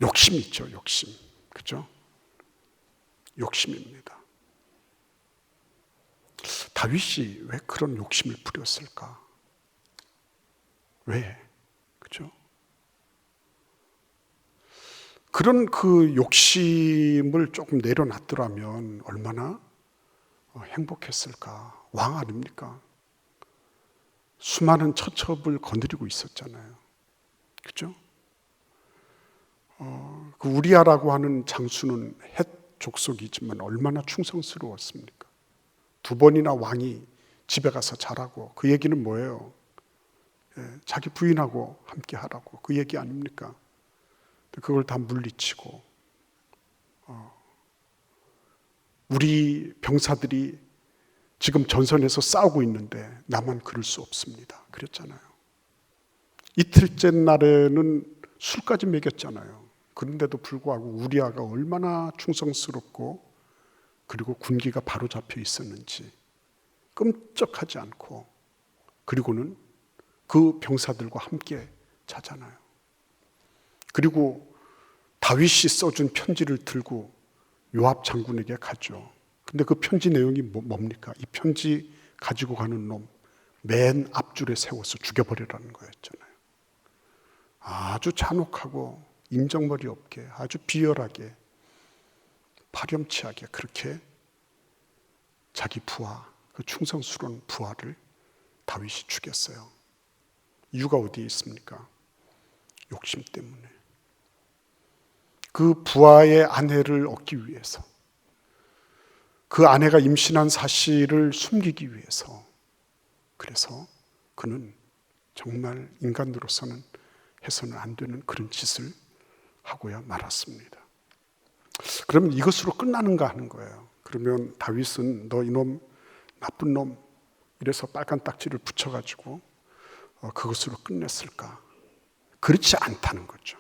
욕심이 있죠, 욕심. 그죠? 욕심입니다. 다윗이 왜 그런 욕심을 부렸을까? 왜? 그죠? 그런 그 욕심을 조금 내려놨더라면 얼마나 행복했을까? 왕 아닙니까? 수많은 처첩을 거느리고 있었잖아요. 그죠? 그 우리아라고 하는 장수는 헷 족속이지만 얼마나 충성스러웠습니까? 2번이나 왕이 집에 가서 자라고. 그 얘기는 뭐예요? 자기 부인하고 함께 하라고. 그 얘기 아닙니까? 그걸 다 물리치고 우리 병사들이 지금 전선에서 싸우고 있는데 나만 그럴 수 없습니다. 그랬잖아요. 이틀째 날에는 술까지 먹였잖아요. 그런데도 불구하고 우리아가 얼마나 충성스럽고 그리고 군기가 바로 잡혀 있었는지 끔찍하지 않고 그리고는 그 병사들과 함께 자잖아요. 그리고 다윗이 써준 편지를 들고 요압 장군에게 가죠. 근데 그 편지 내용이 뭡니까? 이 편지 가지고 가는 놈 맨 앞줄에 세워서 죽여버리라는 거였잖아요. 아주 잔혹하고 인정머리 없게 아주 비열하게 파렴치하게 그렇게 자기 부하, 그 충성스러운 부하를 다윗이 죽였어요. 이유가 어디에 있습니까? 욕심 때문에. 그 부하의 아내를 얻기 위해서, 그 아내가 임신한 사실을 숨기기 위해서, 그래서 그는 정말 인간으로서는 해서는 안 되는 그런 짓을 하고야 말았습니다. 그러면 이것으로 끝나는가 하는 거예요. 그러면 다윗은 너 이놈 나쁜 놈 이래서 빨간 딱지를 붙여가지고 그것으로 끝냈을까? 그렇지 않다는 거죠.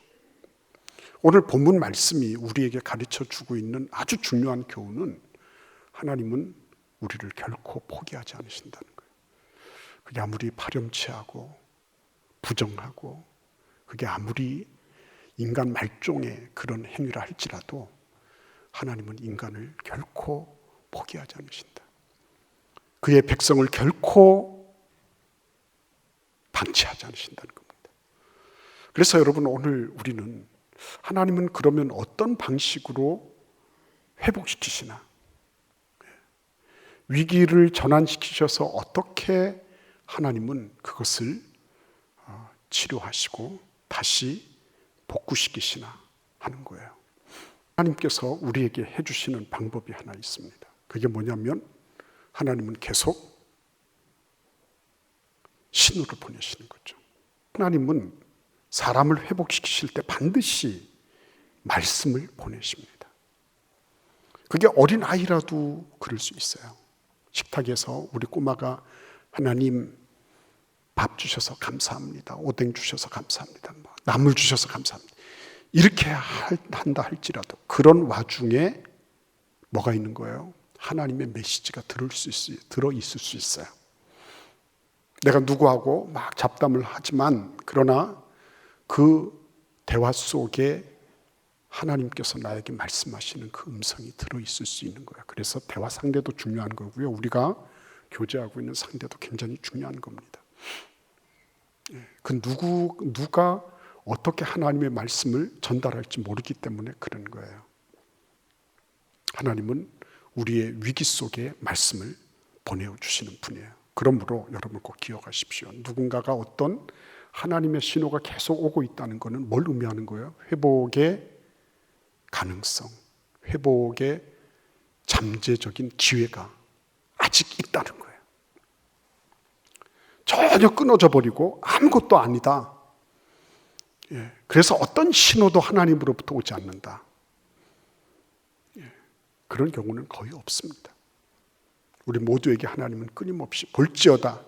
오늘 본문 말씀이 우리에게 가르쳐주고 있는 아주 중요한 교훈은 하나님은 우리를 결코 포기하지 않으신다는 거예요. 그게 아무리 파렴치하고 부정하고 그게 아무리 인간 말종의 그런 행위라 할지라도 하나님은 인간을 결코 포기하지 않으신다. 그의 백성을 결코 방치하지 않으신다는 겁니다. 그래서 여러분 오늘 우리는 하나님은 그러면 어떤 방식으로 회복시키시나? 위기를 전환시키셔서 어떻게 하나님은 그것을 치료하시고 다시 복구시키시나 하는 거예요. 하나님께서 우리에게 해주시는 방법이 하나 있습니다. 그게 뭐냐면 하나님은 계속 신호를 보내시는 거죠. 하나님은 사람을 회복시키실 때 반드시 말씀을 보내십니다. 그게 어린아이라도 그럴 수 있어요. 식탁에서 우리 꼬마가 하나님 밥 주셔서 감사합니다. 오뎅 주셔서 감사합니다. 나물 주셔서 감사합니다. 이렇게 한다 할지라도 그런 와중에 뭐가 있는 거예요? 하나님의 메시지가 들어있을 수 있어요. 내가 누구하고 막 잡담을 하지만 그러나 그 대화 속에 하나님께서 나에게 말씀하시는 그 음성이 들어있을 수 있는 거예요. 그래서 대화 상대도 중요한 거고요. 우리가 교제하고 있는 상대도 굉장히 중요한 겁니다. 그 누가 어떻게 하나님의 말씀을 전달할지 모르기 때문에 그런 거예요. 하나님은 우리의 위기 속에 말씀을 보내주시는 분이에요. 그러므로 여러분 꼭 기억하십시오. 누군가가 어떤 하나님의 신호가 계속 오고 있다는 것은 뭘 의미하는 거예요? 회복의 가능성, 회복의 잠재적인 기회가 아직 있다는 거예요. 전혀 끊어져 버리고 아무것도 아니다. 그래서 어떤 신호도 하나님으로부터 오지 않는다. 그런 경우는 거의 없습니다. 우리 모두에게 하나님은 끊임없이 볼지어다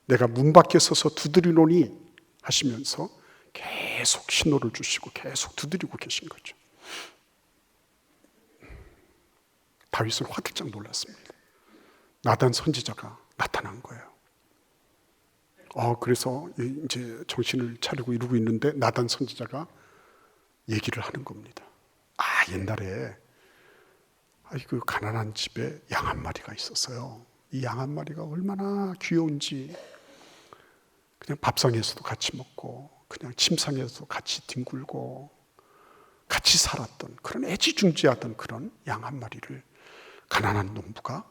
내가 문 밖에 서서 두드리노니 하시면서 계속 신호를 주시고 계속 두드리고 계신 거죠. 다윗은 화들짝 놀랐습니다. 나단 선지자가 나타난 거예요. 그래서 이제 정신을 차리고 이러고 있는데 나단 선지자가 얘기를 하는 겁니다. 옛날에 그 가난한 집에 양 한 마리가 있었어요. 이 양 한 마리가 얼마나 귀여운지, 그냥 밥상에서도 같이 먹고 그냥 침상에서도 같이 뒹굴고 같이 살았던, 그런 애지중지하던 그런 양 한 마리를 가난한 농부가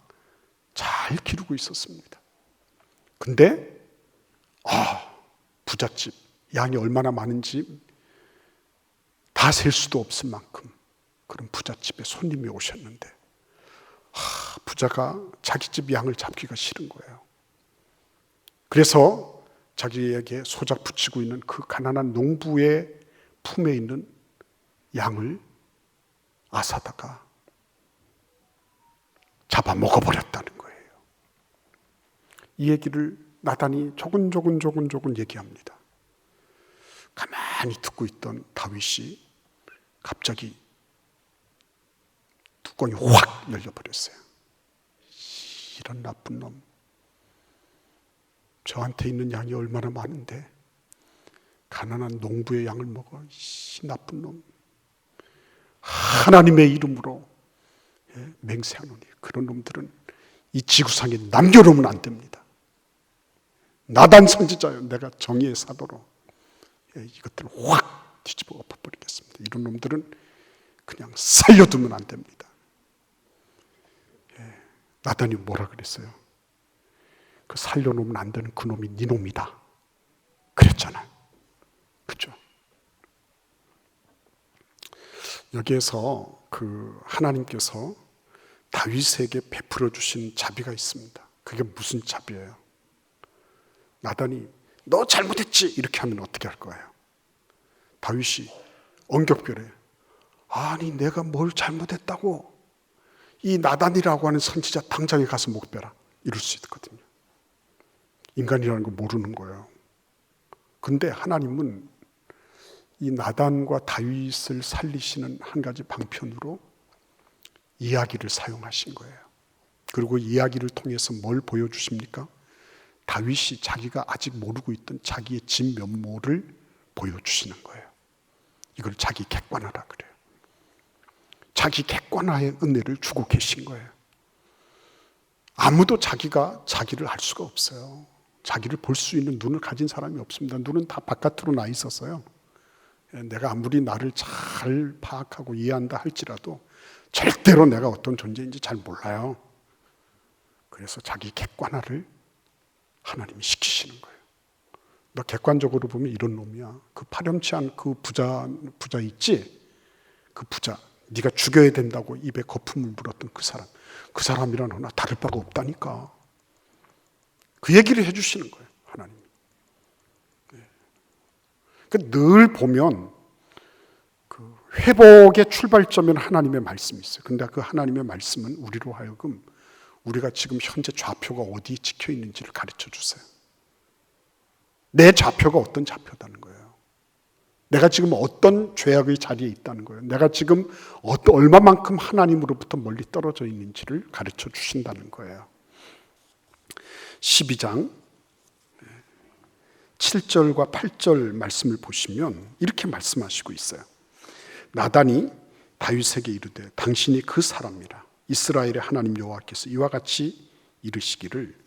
잘 기르고 있었습니다. 근데 부잣집, 양이 얼마나 많은지 다 셀 수도 없을 만큼 그런 부잣집에 손님이 오셨는데 부자가 자기 집 양을 잡기가 싫은 거예요. 그래서 자기에게 소작 붙이고 있는 그 가난한 농부의 품에 있는 양을 앗아다가 잡아 먹어버렸다는 거예요. 이 얘기를 나단이 조근 얘기합니다. 가만히 듣고 있던 다윗이 갑자기 뚜껑이 확 열려버렸어요. 이런 나쁜 놈, 저한테 있는 양이 얼마나 많은데 가난한 농부의 양을 먹어. 이 나쁜 놈, 하나님의 이름으로 맹세하노니 그런 놈들은 이 지구상에 남겨놓으면 안 됩니다. 나단 선지자요, 내가 정의의 사도로 이것들을 확 뒤집어 엎어버리겠습니다. 이런 놈들은 그냥 살려두면 안 됩니다. 나단이 뭐라 그랬어요? 그 살려놓으면 안 되는 그 놈이 네 놈이다 그랬잖아요. 그렇죠? 여기에서 그 하나님께서 다윗에게 베풀어 주신 자비가 있습니다. 그게 무슨 자비예요? 나단이 너 잘못했지 이렇게 하면 어떻게 할 거예요? 다윗이 엉격별에 아니 내가 뭘 잘못했다고, 이 나단이라고 하는 선지자 당장에 가서 목 베라, 이럴 수 있거든요. 인간이라는 거 모르는 거예요. 근데 하나님은 이 나단과 다윗을 살리시는 한 가지 방편으로 이야기를 사용하신 거예요. 그리고 이야기를 통해서 뭘 보여주십니까? 다윗이 자기가 아직 모르고 있던 자기의 진면모를 보여주시는 거예요. 이걸 자기 객관화라 그래요. 자기 객관화의 은혜를 주고 계신 거예요. 아무도 자기가 자기를 알 수가 없어요. 자기를 볼 수 있는 눈을 가진 사람이 없습니다. 눈은 다 바깥으로 나 있어서요. 내가 아무리 나를 잘 파악하고 이해한다 할지라도 절대로 내가 어떤 존재인지 잘 몰라요. 그래서 자기 객관화를 하나님이 시키시는 거예요. 너 객관적으로 보면 이런 놈이야. 그 파렴치한 그 부자 있지? 그 부자, 네가 죽여야 된다고 입에 거품을 물었던 그 사람이랑 나 다를 바가 없다니까. 그 얘기를 해주시는 거예요, 하나님. 늘 보면 그 회복의 출발점에는 하나님의 말씀이 있어요. 그런데 그 하나님의 말씀은 우리로 하여금 우리가 지금 현재 좌표가 어디에 찍혀 있는지를 가르쳐 주세요. 내 좌표가 어떤 좌표다는 거예요. 내가 지금 어떤 죄악의 자리에 있다는 거예요. 내가 지금 얼마만큼 하나님으로부터 멀리 떨어져 있는지를 가르쳐 주신다는 거예요. 12장 7절과 8절 말씀을 보시면 이렇게 말씀하시고 있어요. 나단이 다윗에게 이르되 당신이 그 사람이라. 이스라엘의 하나님 여호와께서 이와 같이 이르시기를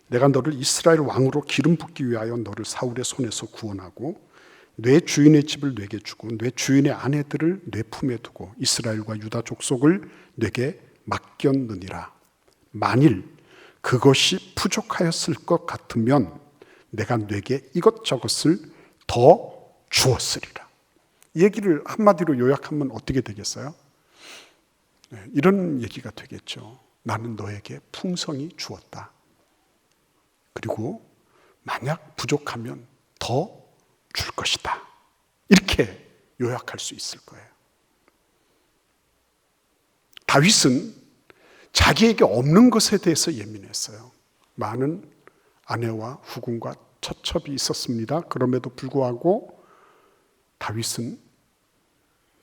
내가 너를 이스라엘 왕으로 기름 붓기 위하여 너를 사울의 손에서 구원하고 내 주인의 집을 내게 주고 내 주인의 아내들을 내 품에 두고 이스라엘과 유다 족속을 내게 맡겼느니라. 만일 그것이 부족하였을 것 같으면 내가 내게 이것저것을 더 주었으리라. 이 얘기를 한마디로 요약하면 어떻게 되겠어요? 이런 얘기가 되겠죠. 나는 너에게 풍성히 주었다. 그리고 만약 부족하면 더 줄 것이다. 이렇게 요약할 수 있을 거예요. 다윗은 자기에게 없는 것에 대해서 예민했어요. 많은 아내와 후궁과 처첩이 있었습니다. 그럼에도 불구하고 다윗은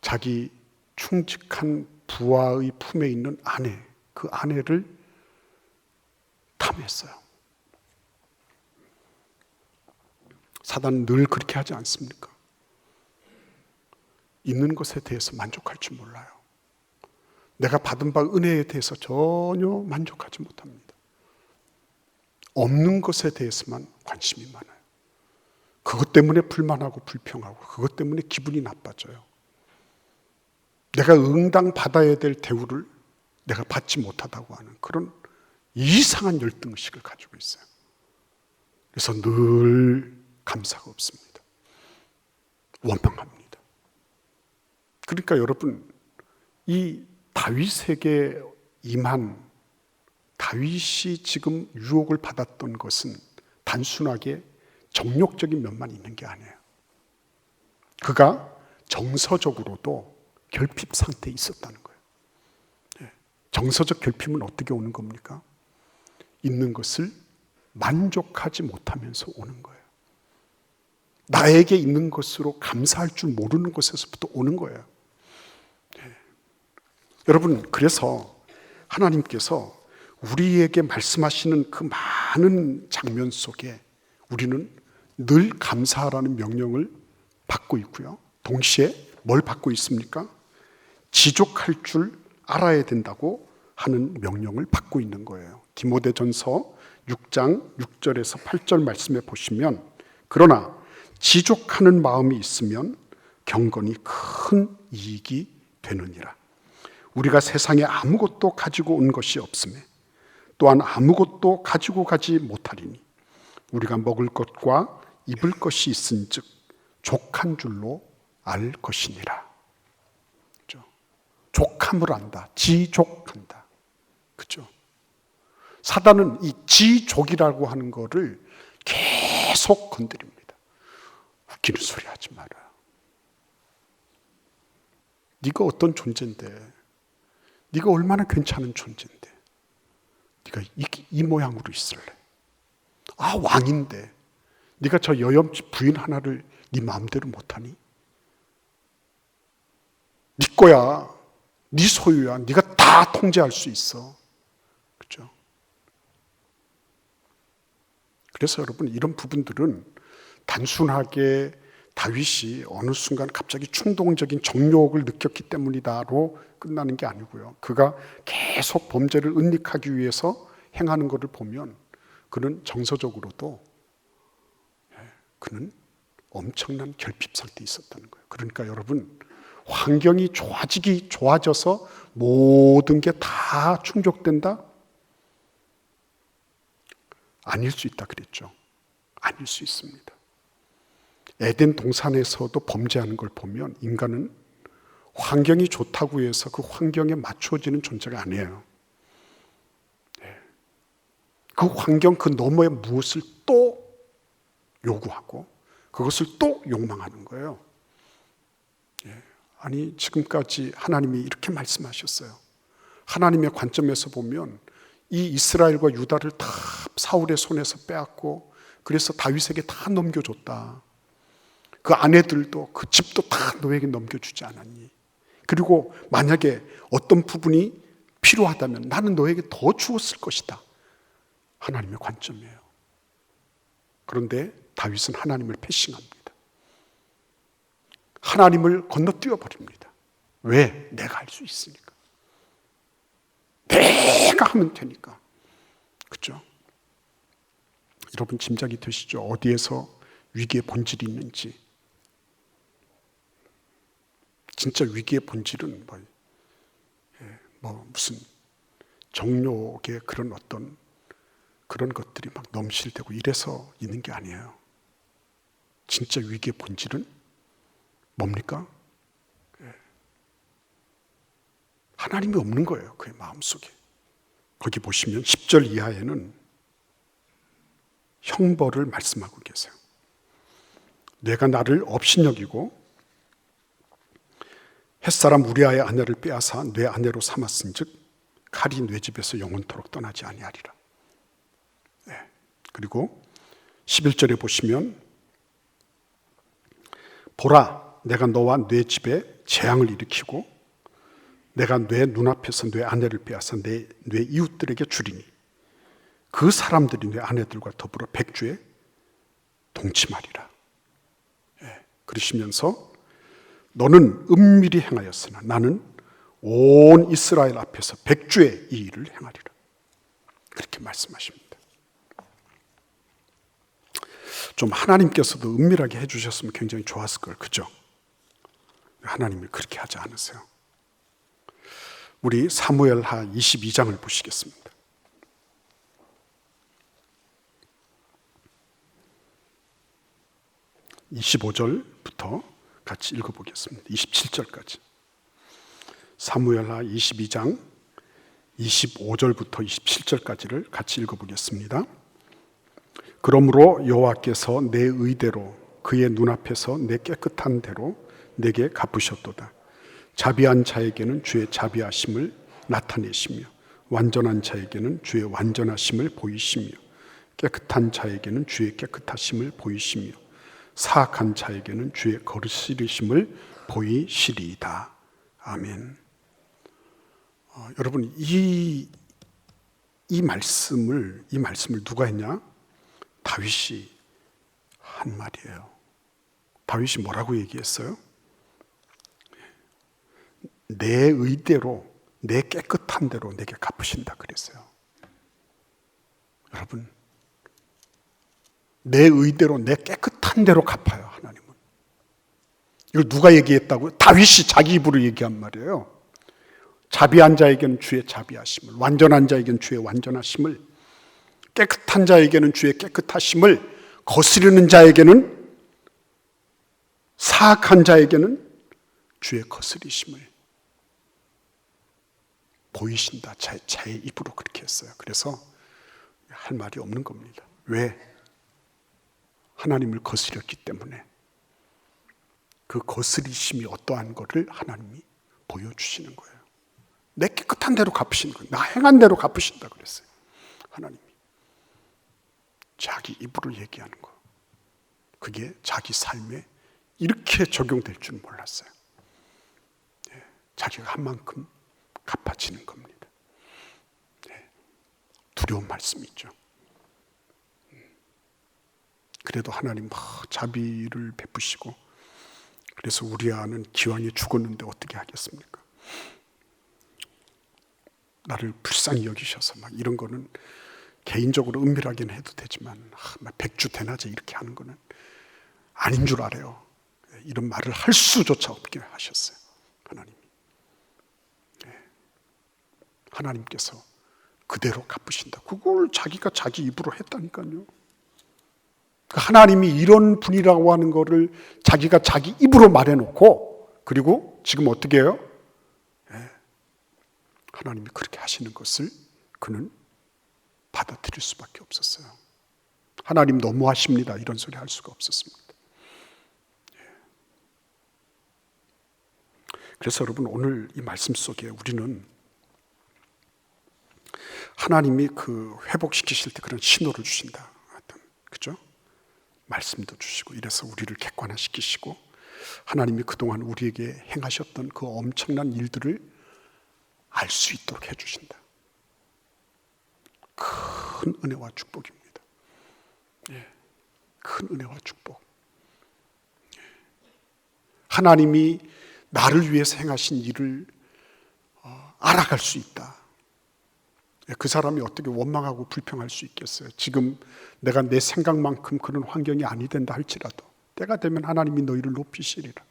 자기 충직한 부하의 품에 있는 아내, 그 아내를 탐했어요. 사단은 늘 그렇게 하지 않습니까? 있는 것에 대해서 만족할 줄 몰라요. 내가 받은 바 은혜에 대해서 전혀 만족하지 못합니다. 없는 것에 대해서만 관심이 많아요. 그것 때문에 불만하고 불평하고 그것 때문에 기분이 나빠져요. 내가 응당 받아야 될 대우를 내가 받지 못하다고 하는 그런 이상한 열등의식을 가지고 있어요. 그래서 늘 감사가 없습니다. 원망합니다. 그러니까 여러분, 이 다윗에게 임한 다윗이 지금 유혹을 받았던 것은 단순하게 정욕적인 면만 있는 게 아니에요. 그가 정서적으로도 결핍 상태에 있었다는 거예요. 정서적 결핍은 어떻게 오는 겁니까? 있는 것을 만족하지 못하면서 오는 거예요. 나에게 있는 것으로 감사할 줄 모르는 것에서부터 오는 거예요. 여러분, 그래서 하나님께서 우리에게 말씀하시는 그 많은 장면 속에 우리는 늘 감사하라는 명령을 받고 있고요. 동시에 뭘 받고 있습니까? 지족할 줄 알아야 된다고 하는 명령을 받고 있는 거예요. 디모데전서 6장 6절에서 8절 말씀에 보시면, 그러나 지족하는 마음이 있으면 경건이 큰 이익이 되느니라. 우리가 세상에 아무것도 가지고 온 것이 없음에 또한 아무것도 가지고 가지 못하리니 우리가 먹을 것과 입을 것이 있은즉 족한 줄로 알 것이니라. 그죠? 족함을 안다. 지족한다. 그죠? 사단은 이 지족이라고 하는 거를 계속 건드립니다. 웃기는 소리 하지 마라. 네가 어떤 존재인데, 네가 얼마나 괜찮은 존재인데 네가 이 모양으로 있을래? 아, 왕인데 네가 저 여염집 부인 하나를 네 마음대로 못하니? 네 거야, 네 소유야, 네가 다 통제할 수 있어. 그렇죠? 그래서 여러분, 이런 부분들은 단순하게 다윗이 어느 순간 갑자기 충동적인 정욕을 느꼈기 때문이다로 끝나는 게 아니고요. 그가 계속 범죄를 은닉하기 위해서 행하는 것을 보면 그는 정서적으로도 그는 엄청난 결핍 상태에 있었다는 거예요. 그러니까 여러분, 환경이 좋아져서 모든 게 다 충족된다? 아닐 수 있다 그랬죠. 아닐 수 있습니다. 에덴 동산에서도 범죄하는 걸 보면 인간은 환경이 좋다고 해서 그 환경에 맞춰지는 존재가 아니에요. 그 환경 그 너머에 무엇을 또 요구하고 그것을 또 욕망하는 거예요. 아니, 지금까지 하나님이 이렇게 말씀하셨어요. 하나님의 관점에서 보면 이 이스라엘과 유다를 다 사울의 손에서 빼앗고 그래서 다윗에게 다 넘겨줬다. 그 아내들도 그 집도 다 너에게 넘겨주지 않았니? 그리고 만약에 어떤 부분이 필요하다면 나는 너에게 더 주었을 것이다. 하나님의 관점이에요. 그런데 다윗은 하나님을 패싱합니다. 하나님을 건너뛰어 버립니다. 왜? 내가 할 수 있으니까. 내가 하면 되니까. 그렇죠? 여러분 짐작이 되시죠? 어디에서 위기의 본질이 있는지. 진짜 위기의 본질은 무슨 정욕의 그런 어떤 그런 것들이 막 넘실대고 이래서 있는 게 아니에요. 진짜 위기의 본질은 뭡니까? 하나님이 없는 거예요. 그의 마음속에. 거기 보시면 10절 이하에는 형벌을 말씀하고 계세요. 내가 나를 업신여기고 햇사람 우리아의 아내를 빼앗아 내 아내로 삼았은즉 칼이 내 집에서 영원토록 떠나지 아니하리라. 그리고 11절에 보시면 보라, 내가 너와 내 집에 재앙을 일으키고 내가 내 눈앞에서 내 아내를 빼앗아 내 이웃들에게 주리니 그 사람들이 내 아내들과 더불어 백주에 동침하리라. 그러시면서 너는 은밀히 행하였으나 나는 온 이스라엘 앞에서 백주의 이 일을 행하리라. 그렇게 말씀하십니다. 좀 하나님께서도 은밀하게 해주셨으면 굉장히 좋았을 걸, 그죠? 하나님이 그렇게 하지 않으세요. 우리 사무엘하 22장을 보시겠습니다. 25절부터 같이 읽어보겠습니다. 27절까지. 사무엘하 22장 25절부터 27절까지를 같이 읽어보겠습니다. 그러므로 여호와께서 내 의대로 그의 눈앞에서 내 깨끗한 대로 내게 갚으셨도다. 자비한 자에게는 주의 자비하심을 나타내시며 완전한 자에게는 주의 완전하심을 보이시며 깨끗한 자에게는 주의 깨끗하심을 보이시며 사악한 자에게는 주의 거스리심을 보이시리이다. 아멘. 여러분, 이 말씀을 누가 했냐? 다윗이 한 말이에요. 다윗이 뭐라고 얘기했어요? 내 의대로, 내 깨끗한 대로 내게 갚으신다 그랬어요. 여러분, 내 의대로, 내 깨끗한 대로 갚아요, 하나님은. 이걸 누가 얘기했다고요? 다윗이 자기 입으로 얘기한 말이에요. 자비한 자에게는 주의 자비하심을, 완전한 자에게는 주의 완전하심을, 깨끗한 자에게는 주의 깨끗하심을, 거스르는 자에게는, 사악한 자에게는 주의 거스리심을 보이신다. 제 입으로 그렇게 했어요. 그래서 할 말이 없는 겁니다. 왜? 하나님을 거스렸기 때문에. 그 거스리심이 어떠한 것을 하나님이 보여주시는 거예요. 내 깨끗한 대로 갚으시는 거예요. 나 행한 대로 갚으신다 그랬어요. 하나님이. 자기 입으로 얘기하는 거. 그게 자기 삶에 이렇게 적용될 줄 몰랐어요. 자기가 한 만큼 갚아지는 겁니다. 두려운 말씀이죠. 그래도 하나님 자비를 베푸시고, 그래서 우리 아는 기왕에 죽었는데 어떻게 하겠습니까? 나를 불쌍히 여기셔서 막 이런 거는 개인적으로 은밀하게는 해도 되지만 백주 대낮에 이렇게 하는 거는 아닌 줄 알아요. 이런 말을 할 수조차 없게 하셨어요. 하나님이. 하나님께서 그대로 갚으신다. 그걸 자기가 자기 입으로 했다니까요. 하나님이 이런 분이라고 하는 거를 자기가 자기 입으로 말해놓고, 그리고 지금 어떻게 해요? 하나님이 그렇게 하시는 것을 그는 받아들일 수밖에 없었어요. 하나님 너무하십니다, 이런 소리 할 수가 없었습니다. 그래서 여러분, 오늘 이 말씀 속에 우리는 하나님이 그 회복시키실 때 그런 신호를 주신다. 그죠? 말씀도 주시고, 이래서 우리를 객관화시키시고, 하나님이 그동안 우리에게 행하셨던 그 엄청난 일들을 알 수 있도록 해주신다. 큰 은혜와 축복입니다. 큰 은혜와 축복. 하나님이 나를 위해서 행하신 일을 알아갈 수 있다. 그 사람이 어떻게 원망하고 불평할 수 있겠어요? 지금 내가 내 생각만큼 그런 환경이 아니 된다 할지라도 때가 되면 하나님이 너희를 높이시리라.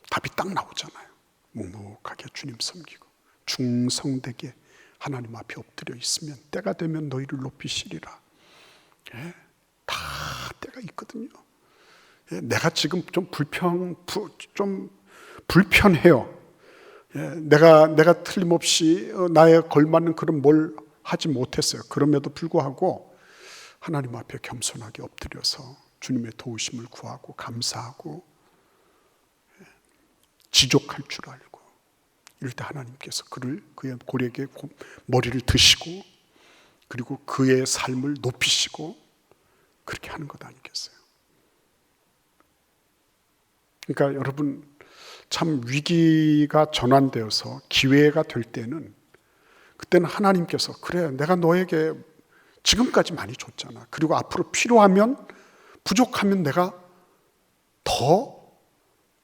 답이 딱 나오잖아요. 묵묵하게 주님 섬기고 충성되게 하나님 앞에 엎드려 있으면 때가 되면 너희를 높이시리라. 다 때가 있거든요. 내가 지금 좀 불편해요. 내가 틀림없이 나에 걸맞는 그런 뭘 하지 못했어요. 그럼에도 불구하고 하나님 앞에 겸손하게 엎드려서 주님의 도우심을 구하고 감사하고 지족할 줄 알고, 이럴 때 하나님께서 그의 고리에게 머리를 드시고, 그리고 그의 삶을 높이시고 그렇게 하는 것 아니겠어요? 그러니까 여러분, 참 위기가 전환되어서 기회가 될 때는, 그때는 하나님께서 그래, 내가 너에게 지금까지 많이 줬잖아. 그리고 앞으로 필요하면, 부족하면 내가 더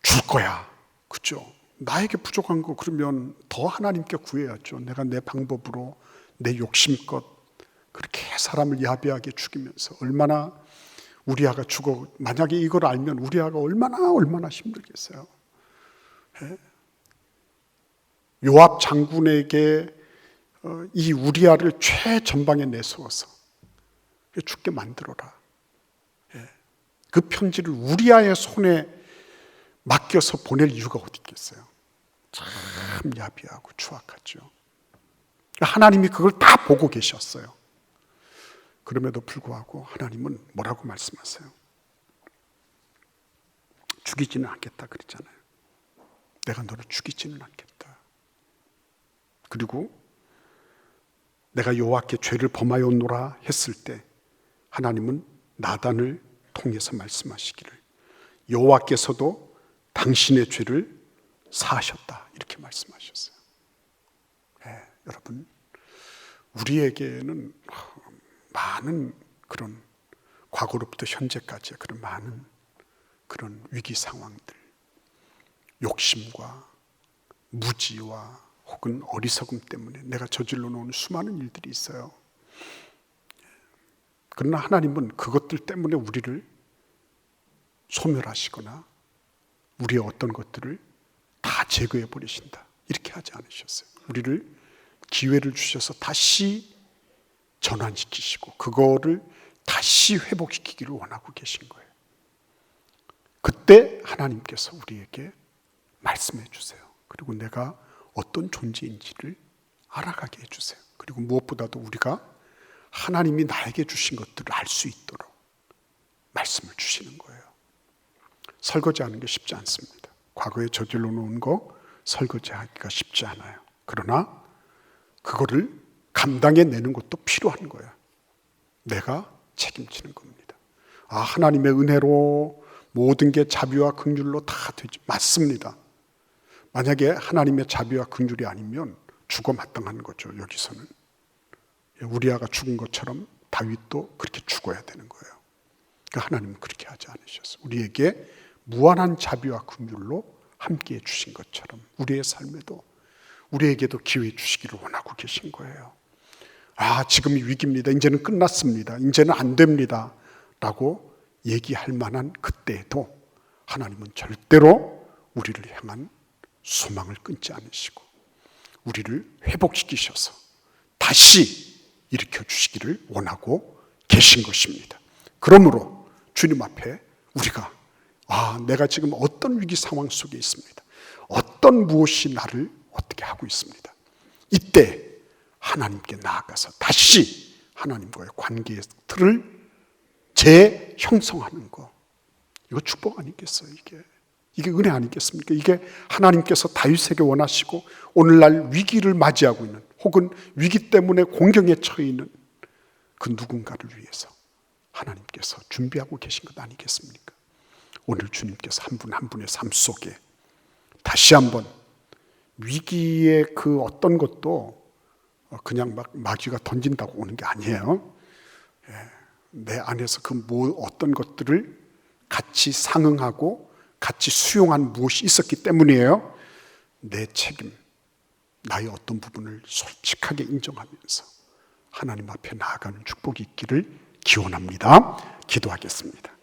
줄 거야. 그죠? 나에게 부족한 거 그러면 더 하나님께 구해야죠. 내가 내 방법으로 내 욕심껏 그렇게 사람을 야비하게 죽이면서 얼마나 우리아가 죽어, 만약에 이걸 알면 우리아가 얼마나 힘들겠어요. 예? 요압 장군에게 이 우리아를 최전방에 내세워서 죽게 만들어라. 예. 그 편지를 우리아의 손에 맡겨서 보낼 이유가 어디 있겠어요? 참 야비하고 추악하죠. 하나님이 그걸 다 보고 계셨어요. 그럼에도 불구하고 하나님은 뭐라고 말씀하세요? 죽이지는 않겠다 그랬잖아요. 내가 너를 죽이지는 않겠다. 그리고 내가 여호와께 죄를 범하였노라 했을 때 하나님은 나단을 통해서 말씀하시기를 여호와께서도 당신의 죄를 사하셨다 이렇게 말씀하셨어요. 네, 여러분 우리에게는 많은 그런 과거로부터 현재까지의 그런 많은 그런 위기 상황들, 욕심과 무지와 혹은 어리석음 때문에 내가 저질러 놓은 수많은 일들이 있어요. 그러나 하나님은 그것들 때문에 우리를 소멸하시거나 우리의 어떤 것들을 다 제거해 버리신다 이렇게 하지 않으셨어요. 우리를 기회를 주셔서 다시 전환시키시고 그거를 다시 회복시키기를 원하고 계신 거예요. 그때 하나님께서 우리에게 말씀해 주세요. 그리고 내가 어떤 존재인지를 알아가게 해주세요. 그리고 무엇보다도 우리가 하나님이 나에게 주신 것들을 알 수 있도록 말씀을 주시는 거예요. 설거지하는 게 쉽지 않습니다. 과거에 저질러 놓은 거 설거지하기가 쉽지 않아요. 그러나 그거를 감당해 내는 것도 필요한 거예요. 내가 책임지는 겁니다. 하나님의 은혜로 모든 게 자비와 긍휼로 다 되지. 맞습니다. 만약에 하나님의 자비와 긍휼이 아니면 죽어 마땅한 거죠. 여기서는 우리아가 죽은 것처럼 다윗도 그렇게 죽어야 되는 거예요. 그러니까 하나님은 그렇게 하지 않으셨어요. 우리에게 무한한 자비와 긍휼로 함께해 주신 것처럼 우리의 삶에도 우리에게도 기회 주시기를 원하고 계신 거예요. 지금이 위기입니다. 이제는 끝났습니다. 이제는 안 됩니다. 라고 얘기할 만한 그때에도 하나님은 절대로 우리를 향한 소망을 끊지 않으시고 우리를 회복시키셔서 다시 일으켜 주시기를 원하고 계신 것입니다. 그러므로 주님 앞에 우리가 내가 지금 어떤 위기 상황 속에 있습니다. 어떤 무엇이 나를 어떻게 하고 있습니다. 이때 하나님께 나아가서 다시 하나님과의 관계의 틀을 재형성하는 거. 이거 축복 아니겠어요? 이게 은혜 아니겠습니까? 이게 하나님께서 다윗에게 원하시고 오늘날 위기를 맞이하고 있는 혹은 위기 때문에 공경에 처해 있는 그 누군가를 위해서 하나님께서 준비하고 계신 것 아니겠습니까? 오늘 주님께서 한 분 한 분의 삶 속에 다시 한번 위기의 그 어떤 것도 그냥 막 마귀가 던진다고 오는 게 아니에요. 내 안에서 그 어떤 것들을 같이 상응하고 같이 수용한 무엇이 있었기 때문이에요. 내 책임, 나의 어떤 부분을 솔직하게 인정하면서 하나님 앞에 나아가는 축복이 있기를 기원합니다. 기도하겠습니다.